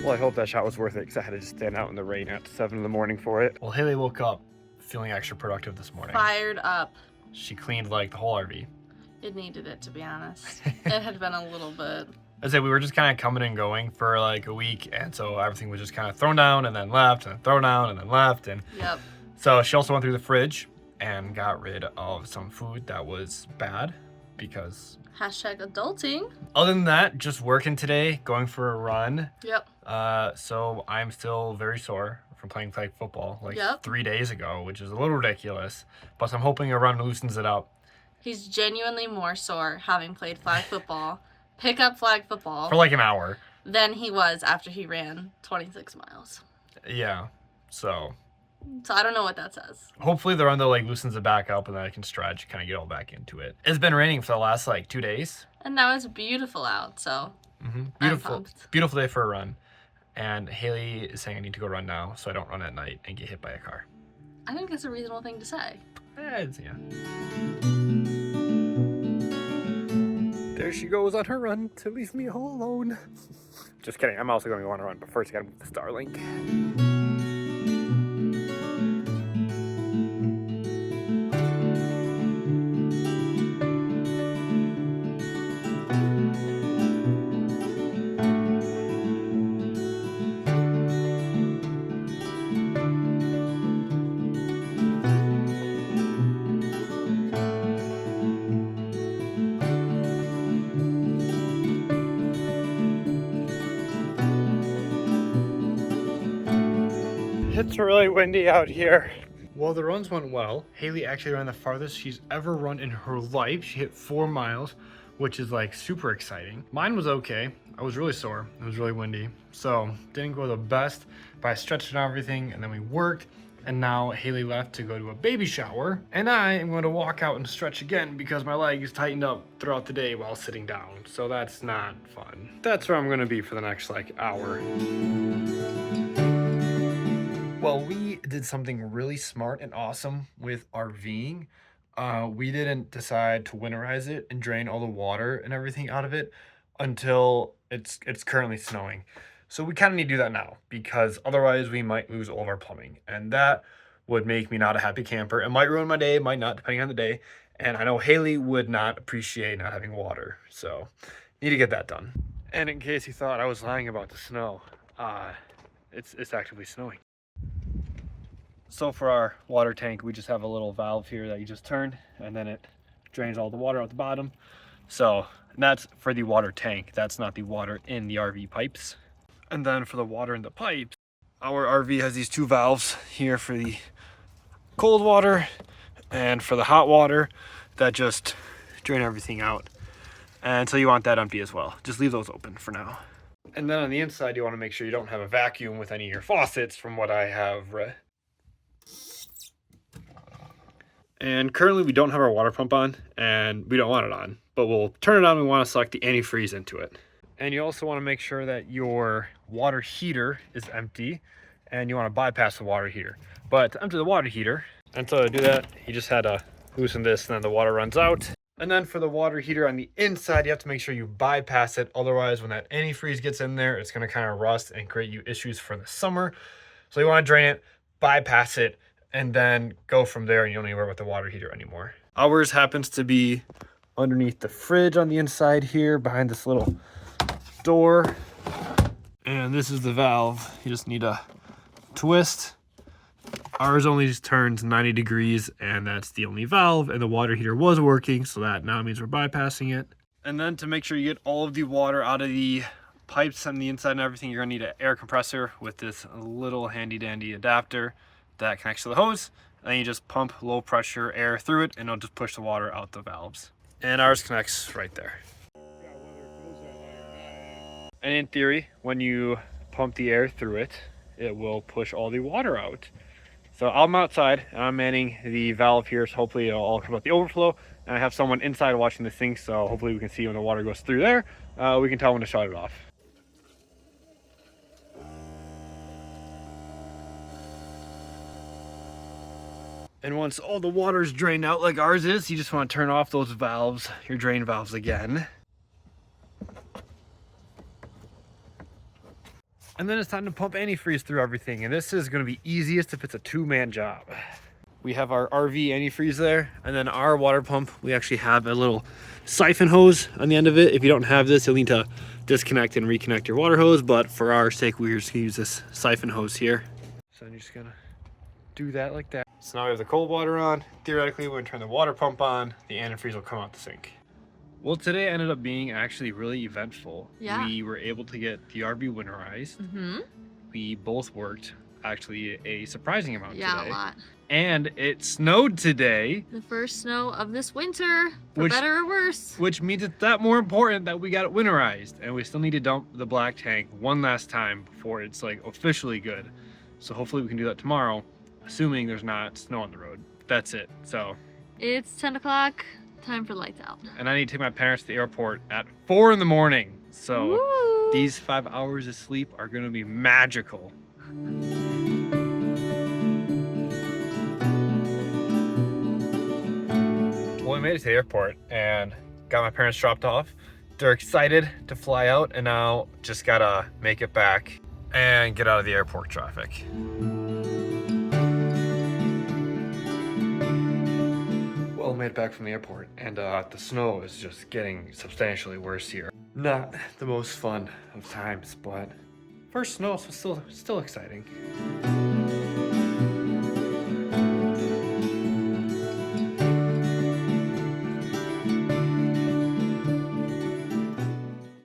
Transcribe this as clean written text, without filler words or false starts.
Well, I hope that shot was worth it because I had to just stand out in the rain at 7 in the morning for it. Well, Haley woke up feeling extra productive this morning. Fired up. She cleaned like the whole RV. It needed it, to be honest. It had been a little bit. I said we were just kind of coming and going for like a week, and so everything was just kind of thrown down and then left and then thrown down and then left. And Yep. so she also went through the fridge and got rid of some food that was bad because... Hashtag adulting. Other than that, just working today, going for a run. Yep. So I'm still very sore from playing flag football like Yep. 3 days ago, which is a little ridiculous. But I'm hoping a run loosens it up. He's genuinely more sore having played flag football, pick up flag football, For like an hour. than he was after he ran 26 miles. Yeah, so I don't know what that says. hopefully the run though like loosens it back up and then I can stretch, kind of get all back into it. It's been raining for the last like 2 days. And now it's beautiful out, so Beautiful, beautiful day for a run. And Haley is saying I need to go run now so I don't run at night and get hit by a car. I think that's a reasonable thing to say. Yeah. There she goes on her run to leave me all alone. Just kidding, I'm also going to go on a run, but first I gotta move the Starlink. It's really windy out here. Well, the runs went well. Haley actually ran the farthest she's ever run in her life. She hit 4 miles, which is like super exciting. Mine was okay. I was really sore. It was really windy. So didn't go the best, but I stretched and everything and then we worked. And now Haley left to go to a baby shower. And I am going to walk out and stretch again because my leg is tightened up throughout the day while sitting down. So that's not fun. That's where I'm going to be for the next like hour. Well, we did something really smart and awesome with RVing. We didn't decide to winterize it and drain all the water and everything out of it until it's currently snowing. So we kind of need to do that now because otherwise we might lose all of our plumbing. And that would make me not a happy camper. It might ruin my day, it might not, depending on the day. And I know Haley would not appreciate not having water. So need to get that done. And in case you thought I was lying about the snow, it's actively snowing. So for our water tank, we just have a little valve here that you just turn and then it drains all the water out the bottom. So that's for the water tank. That's not the water in the RV pipes. And then for the water in the pipes, our RV has these 2 valves here for the cold water and for the hot water that just drain everything out. And so you want that empty as well. Just leave those open for now. And then on the inside, you want to make sure you don't have a vacuum with any of your faucets from what I have read. And currently we don't have our water pump on and we don't want it on, but we'll turn it on. We want to select the antifreeze into it. And you also want to make sure that your water heater is empty and you want to bypass the water heater. But to empty the water heater, and so to do that, you just had to loosen this and then the water runs out. And then for the water heater on the inside, you have to make sure you bypass it. Otherwise, when that antifreeze gets in there, it's going to kind of rust and create you issues for the summer. So you want to drain it, bypass it, and then go from there and you don't need to worry about the water heater anymore. Ours happens to be underneath the fridge on the inside here behind this little door. And this is the valve. You just need to twist. Ours only just turns 90 degrees and that's the only valve, and the water heater was working, so that now means we're bypassing it. And then to make sure you get all of the water out of the pipes on the inside and everything, you're gonna need an air compressor with this little handy dandy adapter that connects to the hose, and then you just pump low pressure air through it and it'll just push the water out the valves. And ours connects right there. And in theory, when you pump the air through it, it will push all the water out. So I'm outside and I'm manning the valve here, so hopefully it'll all come out the overflow. And I have someone inside watching the sink, so hopefully we can see when the water goes through there. We can tell when to shut it off. And once all the water is drained out like ours is, you just want to turn off those valves, your drain valves again. And then it's time to pump antifreeze through everything. And this is gonna be easiest if it's a 2-man job. We have our RV antifreeze there, and then our water pump, we actually have a little siphon hose on the end of it. If you don't have this, you'll need to disconnect and reconnect your water hose, but for our sake, we're just gonna use this siphon hose here. So I'm just gonna do that like that. So now we have the cold water on. Theoretically, when we turn the water pump on, the antifreeze will come out the sink. Well, today ended up being actually really eventful. Yeah. We were able to get the RV winterized. Mm-hmm. We both worked actually a surprising amount today. Yeah, a lot. And it snowed today. The first snow of this winter, for better or worse. Which means it's that more important that we got it winterized. And we still need to dump the black tank one last time before it's like officially good. So hopefully we can do that tomorrow, assuming there's not snow on the road. That's it. So it's 10 o'clock, time for lights out. And I need to take my parents to the airport at 4 in the morning. So Woo! These 5 hours of sleep are gonna be magical. Well, we made it to the airport and got my parents dropped off. They're excited to fly out, and now just gotta make it back and get out of the airport traffic. Well, made it back from the airport, and the snow is just getting substantially worse here. Not the most fun of times, but first snow, so still exciting.